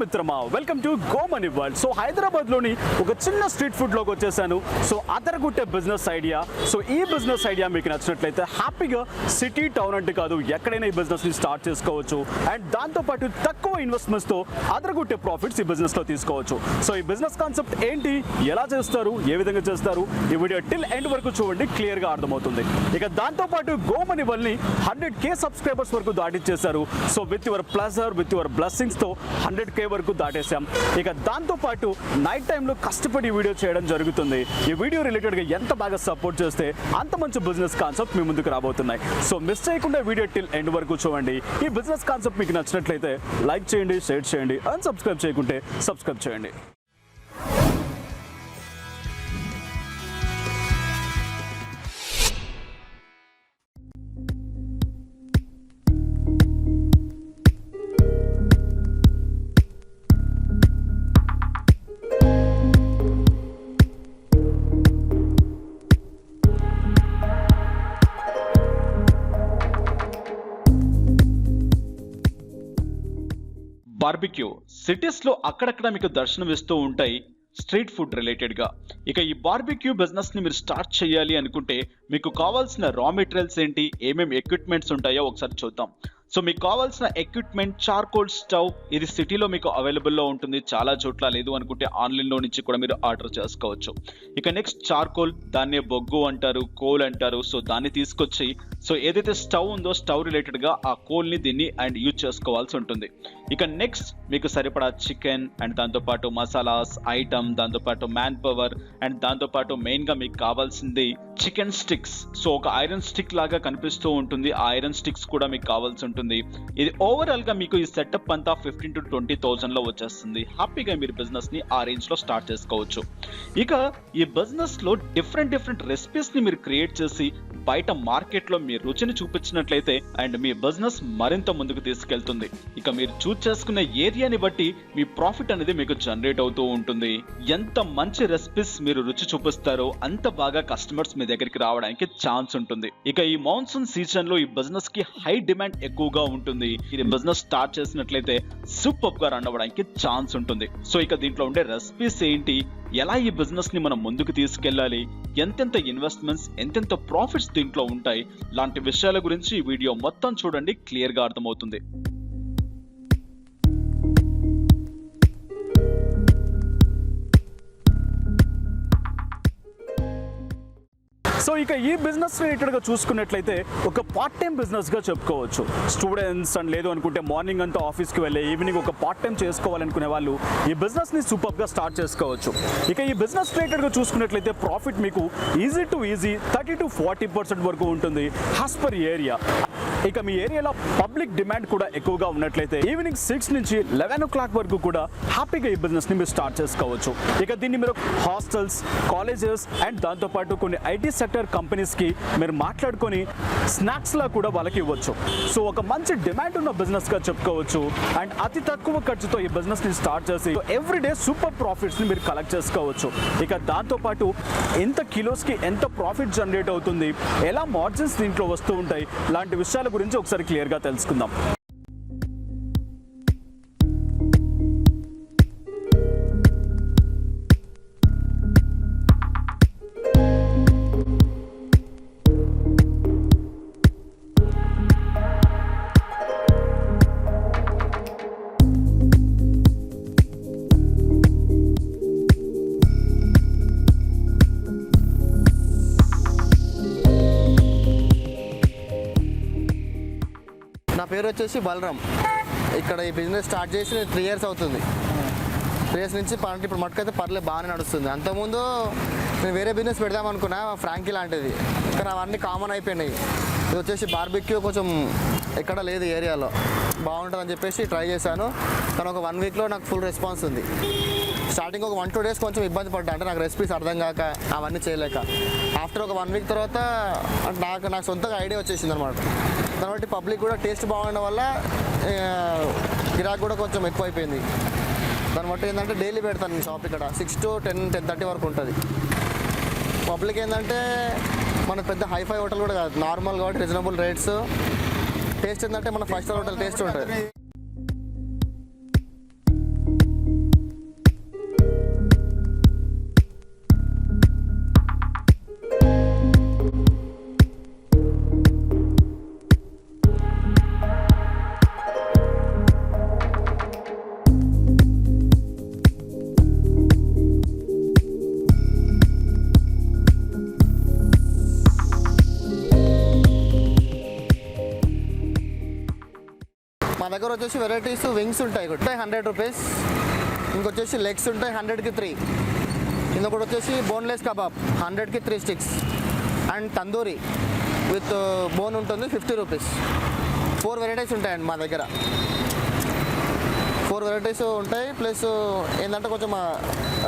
మిత్రమా, welcome to Go Money World. So హైదరాబాద్లోని ఒక చిన్న స్ట్రీట్ ఫుడ్లోకి వచ్చేసాను. సో అదరగొట్టే బిజినెస్ ఐడియా. సో ఈ బిజినెస్ ఐడియా మీకు నచ్చినట్లయితే హ్యాపీగా సిటీ టౌన్ అంటే కాదు ఎక్కడైనా ఈ బిజినెస్ని స్టార్ట్ చేసుకోవచ్చు. అండ్ దాంతోపాటు తక్కువ ఇన్వెస్ట్మెంట్స్తో అదరగొట్టే ప్రాఫిట్స్ ఈ బిజినెస్లో తీసుకోవచ్చు. సో ఈ బిజినెస్ కాన్సెప్ట్ ఏంటి, ఎలా చేస్తారు, ఏ విధంగా చేస్తారు, ఈ వీడియో టిల్ ఎండ్ వరకు చూడండి, క్లియర్గా అర్థమవుతుంది. ఇక దాంతోపాటు గో మనీ వరల్డ్ని 100K సబ్స్క్రైబర్స్ వరకు దాటిచ్చేశారు. So with your pleasure, with your బ్లెస్సింగ్స్తో 100K వరకు దాటేసాం. ఇక దాంతోపాటు నైట్ టైంలో కష్టపడి వీడియో చేయడం జరుగుతుంది. ఈ వీడియో రిలేటెడ్గా ఎంత బాగా సపోర్ట్ చేస్తే అంత మంచి బిజినెస్ కాన్సెప్ట్ మీ ముందుకు రాబోతున్నాయి. సో మిస్ చేయకుండా వీడియో టిల్ ఎండ్ వరకు చూడండి. ఈ బిజినెస్ కాన్సెప్ట్ మీకు నచ్చినట్లయితే లైక్ చేయండి, షేర్ చేయండి, అన్సబ్స్క్రైబ్ చేయకుంటే సబ్స్క్రైబ్ చేయండి. బార్బిక్యూ సిటీస్లో అక్కడక్కడ మీకు దర్శనం ఇస్తూ ఉంటాయి స్ట్రీట్ ఫుడ్ రిలేటెడ్గా. ఇక ఈ బార్బిక్యూ బిజినెస్ని మీరు స్టార్ట్ చేయాలి అనుకుంటే మీకు కావాల్సిన రా మెటీరియల్స్ ఏంటి, ఏమేమి ఎక్విప్మెంట్స్ ఉంటాయో ఒకసారి చూద్దాం. సో మీకు కావాల్సిన ఎక్విప్మెంట్ చార్కోల్ స్టవ్, ఇది సిటీలో మీకు అవైలబుల్లో ఉంటుంది, చాలా చోట్ల లేదు అనుకుంటే ఆన్లైన్లో నుంచి కూడా మీరు ఆర్డర్ చేసుకోవచ్చు. ఇక నెక్స్ట్ చార్కోల్, దాన్నే బొగ్గు అంటారు, కోల్ అంటారు. సో దాన్ని తీసుకొచ్చి సో ఏదైతే స్టవ్ ఉందో స్టవ్ రిలేటెడ్గా ఆ కోల్ని దీన్ని అండ్ యూజ్ చేసుకోవాల్సి ఉంటుంది. ఇక నెక్స్ట్ మీకు సరిపడా చికెన్ అండ్ దాంతోపాటు మసాలాస్ ఐటమ్, దాంతోపాటు మ్యాన్ పవర్ అండ్ దాంతోపాటు మెయిన్గా మీకు కావాల్సింది చికెన్ స్టిక్స్. సో ఒక ఐరన్ స్టిక్ లాగా కనిపిస్తూ ఉంటుంది, ఆ ఐరన్ స్టిక్స్ కూడా మీకు కావాల్సి ఉంటుంది. ఇది ఓవరాల్ గా మీకు ఈ సెటప్ అంతా 15,000 to 20,000 వచ్చేస్తుంది. హ్యాపీగా మీరు బిజినెస్ ని ఆ రేంజ్ లో స్టార్ట్ చేసుకోవచ్చు. ఇక ఈ బిజినెస్ లో డిఫరెంట్ రెసిపీస్ ని మీరు క్రియేట్ చేసి బయట మార్కెట్ లో మీ రుచిని చూపించినట్లయితే అండ్ మీ బిజినెస్ మరింత ముందుకు తీసుకెళ్తుంది. ఇక మీరు చూస్ చేసుకునే ఏరియాని బట్టి మీ ప్రాఫిట్ అనేది మీకు జనరేట్ అవుతూ ఉంటుంది. ఎంత మంచి రెసిపీస్ మీరు రుచి చూపిస్తారో అంత బాగా కస్టమర్స్ మీ దగ్గరికి రావడానికి ఛాన్స్ ఉంటుంది. ఇక ఈ మాన్సూన్ సీజన్ లో ఈ బిజినెస్ కి హై డిమాండ్ ఎక్కువగా ఉంటుంది. ఇది బిజినెస్ స్టార్ట్ చేసినట్లయితే సూపర్ గా రన్ అవ్వడానికి ఛాన్స్ ఉంటుంది. సో ఇక దీంట్లో ఉండే రెసిపీస్ ఏంటి, ఎలా ఈ బిజినెస్ ని మనం ముందుకు తీసుకెళ్ళాలి, ఎంతెంత ఇన్వెస్ట్మెంట్స్, ఎంతెంత ప్రాఫిట్స్ దీంట్లో ఉంటాయి, లాంటి విషయాల గురించి ఈ వీడియో మొత్తం చూడండి, క్లియర్ గా అర్థమవుతుంది. సో ఇక ఈ బిజినెస్ రిలేటెడ్గా చూసుకున్నట్లయితే ఒక పార్ట్ టైం బిజినెస్గా చెప్పుకోవచ్చు. స్టూడెంట్స్ అండ్ లేదు అనుకుంటే మార్నింగ్ అంతా ఆఫీస్కి వెళ్ళి ఈవినింగ్ ఒక పార్ట్ టైం చేసుకోవాలనుకునే వాళ్ళు ఈ బిజినెస్ని సూపర్గా స్టార్ట్ చేసుకోవచ్చు. ఇక ఈ బిజినెస్ రిలేటెడ్గా చూసుకున్నట్లయితే ప్రాఫిట్ మీకు ఈజీ టు ఈజీ 30 to 40% వరకు ఉంటుంది యాజ్ పర్ ఏరియా. ఇక మీ ఏరియాలో పబ్లిక్ డిమాండ్ కూడా ఎక్కువగా ఉన్నట్లయితే ఈవినింగ్ 6 నుంచి 11 o'clock వరకు కూడా హ్యాపీగా ఈ బిజినెస్ని మీరు స్టార్ట్ చేసుకోవచ్చు. ఇక దీన్ని మీరు హాస్టల్స్, కాలేజెస్ అండ్ దాంతోపాటు కొన్ని ఐటీ సెక్టర్ కంపెనీస్కి మీరు మాట్లాడుకొని స్నాక్స్లా కూడా వాళ్ళకి ఇవ్వచ్చు. సో ఒక మంచి డిమాండ్ ఉన్న బిజినెస్గా చెప్పుకోవచ్చు. అండ్ అతి తక్కువ ఖర్చుతో ఈ బిజినెస్ని స్టార్ట్ చేసి ఎవ్రీడే సూపర్ ప్రాఫిట్స్ని మీరు కలెక్ట్ చేసుకోవచ్చు. ఇక దాంతోపాటు ఎంత కిలోస్కి ఎంత ప్రాఫిట్ జనరేట్ అవుతుంది, ఎలా మార్జిన్స్ దీంట్లో వస్తూ ఉంటాయి, లాంటి విషయాల గురించి ఒకసారి క్లియర్గా తెలుసుకుందాం. నా పేరు వచ్చేసి బలరామ్. ఇక్కడ ఈ బిజినెస్ స్టార్ట్ చేసి 3 years అవుతుంది. 3 years నుంచి ఇప్పుడు మటుకైతే పర్లేదు, బాగానే నడుస్తుంది. అంతకుముందు నేను వేరే బిజినెస్ పెడదాం అనుకున్నా, ఫ్రాంకీ లాంటిది, కానీ అవన్నీ కామన్ అయిపోయినాయి. ఇది వచ్చేసి బార్బిక్యూ కొంచెం ఎక్కడ లేదు ఏరియాలో, బాగుంటుందని చెప్పేసి ట్రై చేశాను. కానీ ఒక 1 weekలో నాకు ఫుల్ రెస్పాన్స్ ఉంది. స్టార్టింగ్ ఒక 1-2 days కొంచెం ఇబ్బంది పడ్డా, అంటే నాకు రెసిపీస్ అర్థం కాక అవన్నీ చేయలేక. ఆఫ్టర్ ఒక 1 week తర్వాత నాకు సొంతగా ఐడియా వచ్చేసింది అనమాట. దాన్ని బట్టి పబ్లిక్ కూడా టేస్ట్ బాగుండడం వల్ల గిరాకీ కూడా కొంచెం ఎక్కువైపోయింది. దాన్ని బట్టి ఏంటంటే డైలీ పెడతాను షాప్ ఇక్కడ 6 to 10-10:30 వరకు ఉంటుంది. పబ్లిక్ ఏంటంటే మన పెద్ద హైఫై హోటల్ కూడా కాదు, నార్మల్ కాబట్టి రీజనబుల్ రేట్స్. టేస్ట్ ఏంటంటే మన 5 star హోటల్ టేస్ట్ ఉంటుంది. మా దగ్గర వచ్చేసి వెరైటీస్ వింగ్స్ ఉంటాయి 100 రూపీస్, ఇంకొచ్చేసి లెగ్స్ ఉంటాయి 100కి 3, ఇంకొకటి వచ్చేసి బోన్లెస్ కబాబ్ 100కి 3 sticks, and tandoori with bone ఉంటుంది 50 రూపీస్. 4 వెరైటీస్ ఉంటాయండి మా దగ్గర. 4 వెరైటీస్ ఉంటాయి. ప్లస్ ఏంటంటే కొంచెం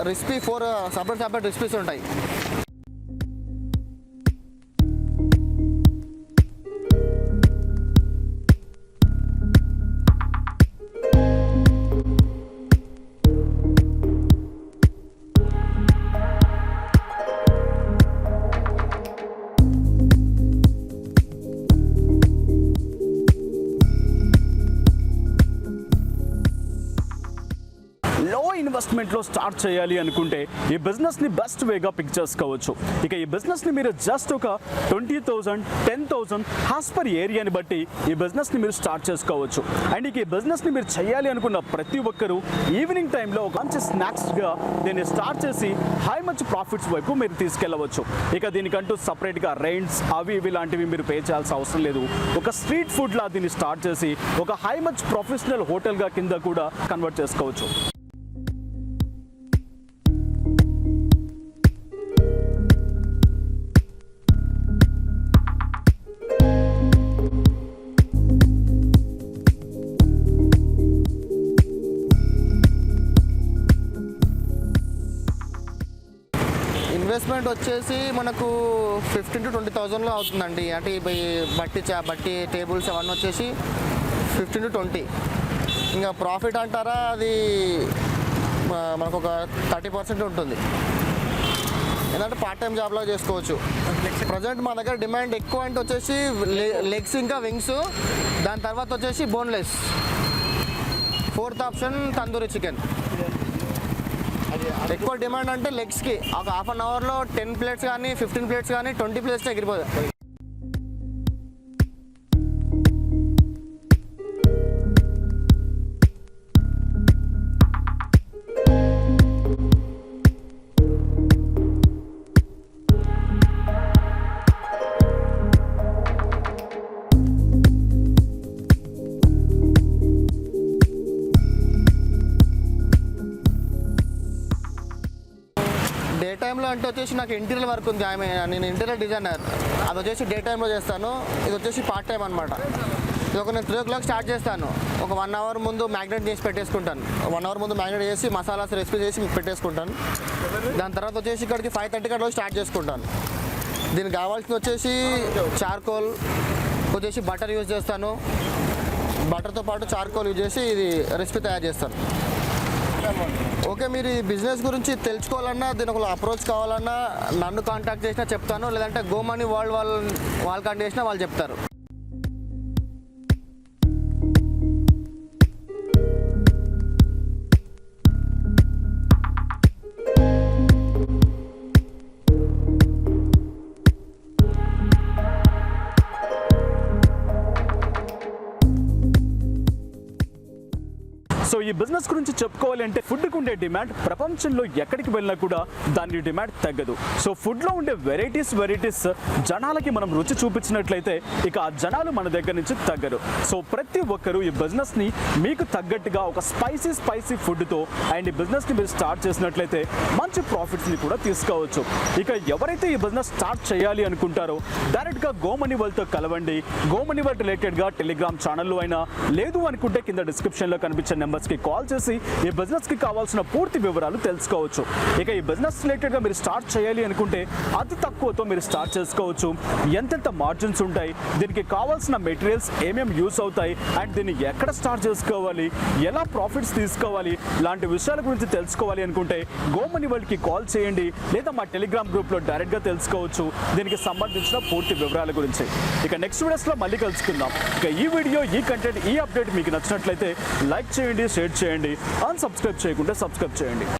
రెసిపీ 4 సపరేట్ రెసిపీస్ ఉంటాయి. ఇన్వెస్ట్మెంట్లో స్టార్ట్ చేయాలి అనుకుంటే ఈ బిజినెస్ని బెస్ట్ వేగా పిక్ చేసుకోవచ్చు. ఇక ఈ బిజినెస్ని మీరు జస్ట్ ఒక 20,000, 10,000 యాజ్ పర్ ఏరియాని బట్టి ఈ బిజినెస్ని మీరు స్టార్ట్ చేసుకోవచ్చు. అండ్ ఇక ఈ బిజినెస్ని మీరు చేయాలి అనుకున్న ప్రతి ఒక్కరూ ఈవినింగ్ టైంలో ఒక మంచి స్నాక్స్గా దీన్ని స్టార్ట్ చేసి హై మచ్ ప్రాఫిట్స్ వైపు మీరు తీసుకెళ్ళవచ్చు. ఇక దీనికంటూ సపరేట్గా రెంట్స్ అవి ఇవి లాంటివి మీరు పే చేయాల్సిన అవసరం లేదు. ఒక స్ట్రీట్ ఫుడ్లా దీన్ని స్టార్ట్ చేసి ఒక హై మచ్ ప్రొఫెషనల్ హోటల్గా కింద కూడా కన్వర్ట్ చేసుకోవచ్చు. ఇన్వెస్ట్మెంట్ వచ్చేసి మనకు 15,000 to 20,000లో అవుతుందండి. అంటే బట్టి టేబుల్స్ అవన్నీ వచ్చేసి 15 to 20. ఇంకా ప్రాఫిట్ అంటారా అది మనకు ఒక 30% ఉంటుంది. ఏంటంటే పార్ట్ టైం జాబ్లా చేసుకోవచ్చు. ప్రజెంట్ మా దగ్గర డిమాండ్ ఎక్కువ అంటే వచ్చేసి లెగ్స్ ఇంకా వింగ్స్, దాని తర్వాత వచ్చేసి boneless, 4th option tandoori chicken. ఎక్కువ డిమాండ్ అంటే లెగ్స్కి ఒక హాఫ్ అన్ అవర్లో 10 ప్లేట్స్ కానీ 15 ప్లేట్స్ కానీ 20 ప్లేట్స్ ఎగిరిపోతాయి. డే టైంలో అంటే వచ్చేసి నాకు ఇంటీరియర్ వర్క్ ఉంది. నేను ఇంటీరియర్ డిజైనర్, అది వచ్చేసి డే టైంలో చేస్తాను. ఇది వచ్చేసి పార్ట్ టైం అనమాట. ఇది ఒక నేను 3 o'clock స్టార్ట్ చేస్తాను. ఒక 1 hour ముందు మ్యాగ్నేట్ చేసి పెట్టేసుకుంటాను. 1 hour ముందు మ్యాగ్నేట్ చేసి మసాలాస్ రెసిపీ చేసి పెట్టేసుకుంటాను. దాని తర్వాత వచ్చేసి ఇక్కడికి 5:30 అట్లా స్టార్ట్ చేసుకుంటాను. దీనికి కావాల్సింది వచ్చేసి చార్కోల్, వచ్చేసి బటర్ యూజ్ చేస్తాను. బటర్తో పాటు చార్కోల్ యూజ్ చేసి ఇది రెసిపీ తయారు చేస్తాను. ఓకే, మీరు ఈ బిజినెస్ గురించి తెలుసుకోవాలన్నా దీని ఒక అప్రోచ్ కావాలన్నా నన్ను కాంటాక్ట్ చేసినా చెప్తాను, లేదంటే గో మనీ వరల్డ్ వాళ్ళు కాంటాక్ట్ చేసినా వాళ్ళు చెప్తారు. సో ఈ బిజినెస్ గురించి చెప్పుకోవాలి అంటే ఫుడ్కి ఉండే డిమాండ్ ప్రపంచంలో ఎక్కడికి వెళ్ళినా కూడా దాని డిమాండ్ తగ్గదు. సో ఫుడ్లో ఉండే వెరైటీస్ జనాలకి మనం రుచి చూపించినట్లయితే ఇక ఆ జనాలు మన దగ్గర నుంచి తగ్గరు. సో ప్రతి ఒక్కరూ ఈ బిజినెస్ని మీకు తగ్గట్టుగా ఒక స్పైసీ ఫుడ్తో అండ్ ఈ బిజినెస్ని మీరు స్టార్ట్ చేసినట్లయితే మంచి ప్రాఫిట్స్ని కూడా తీసుకోవచ్చు. ఇక ఎవరైతే ఈ బిజినెస్ స్టార్ట్ చేయాలి అనుకుంటారో డైరెక్ట్గా గో మనీవర్ల్డ్తో కలవండి. గో మనీవర్ల్డ్ రిలేటెడ్గా టెలిగ్రామ్ ఛానల్లో అయినా లేదు అనుకుంటే కింద డిస్క్రిప్షన్లో కనిపించే నెంబర్స్కి కాల్ చేసి ఈ బిజినెస్కి కావాల్సిన పూర్తి వివరాలు తెలుసుకోవచ్చు. ఇక ఈ బిజినెస్ రిలేటెడ్గా మీరు స్టార్ట్ చేయాలి అనుకుంటే అతి తక్కువతో మీరు స్టార్ట్ చేసుకోవచ్చు. ఎంతెంత మార్జిన్స్ ఉంటాయి, దీనికి కావాల్సిన మెటీరియల్స్ ఏమేమి యూస్ అవుతాయి, అండ్ దీన్ని ఎక్కడ స్టార్ట్ చేసుకోవాలి, ఎలా ప్రాఫిట్స్ తీసుకోవాలి, ఇలాంటి విషయాల గురించి తెలుసుకోవాలి అనుకుంటే గో మనీవర్ల్డ్కి కాల్ చేయండి, లేదా మా టెలిగ్రామ్ గ్రూప్లో డైరెక్ట్గా తెలుసుకోవచ్చు దీనికి సంబంధించిన పూర్తి వివరాల గురించి. ఇక నెక్స్ట్ వీడియోస్లో మళ్ళీ కలుసుకుందాం. ఇక ఈ వీడియో, ఈ కంటెంట్, ఈ అప్డేట్ మీకు నచ్చినట్లయితే లైక్ చేయండి, షేర్ చేయండి, అన్సబ్స్క్రైబ్ చేయకుండా సబ్స్క్రైబ్ చేయండి.